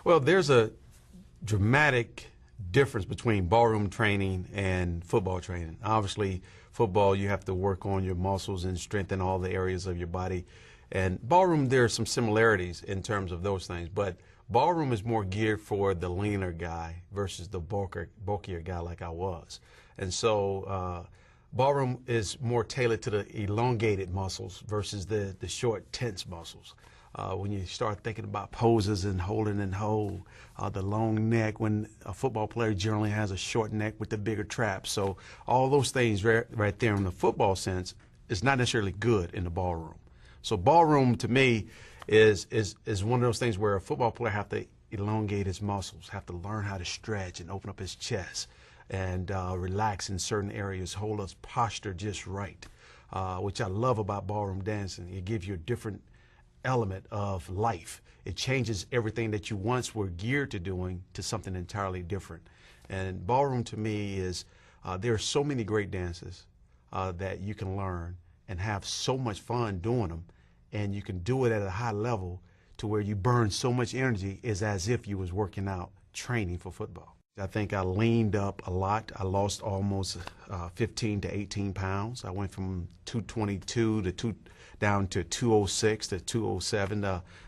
Well, there's a dramatic difference between ballroom training and football training. Obviously, football, you have to work on your muscles and strengthen all the areas of your body. And ballroom, there are some similarities in terms of those things, but ballroom is more geared for the leaner guy versus the bulkier guy like I was. And so ballroom is more tailored to the elongated muscles versus the short, tense muscles. When you start thinking about poses and holding and hold, the long neck, when a football player generally has a short neck with the bigger traps. So all those things right there in the football sense is not necessarily good in the ballroom. So ballroom to me is one of those things where a football player have to elongate his muscles, have to learn how to stretch and open up his chest and relax in certain areas, hold his posture just right, which I love about ballroom dancing. It gives you a different element of life. It changes everything that you once were geared to doing to something entirely different. And ballroom to me is, there are so many great dances that you can learn and have so much fun doing them, and you can do it at a high level to where you burn so much energy is as if you was working out training for football. I think I leaned up a lot. I lost almost 15 to 18 pounds. I went from 222 down to 206 to 207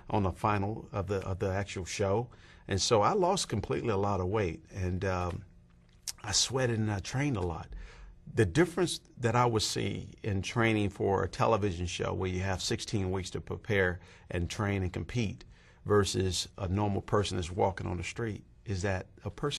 on the final of the actual show. And so I lost completely a lot of weight, and I sweated and I trained a lot. The difference that I would see in training for a television show where you have 16 weeks to prepare and train and compete versus a normal person that's walking on the street is that a person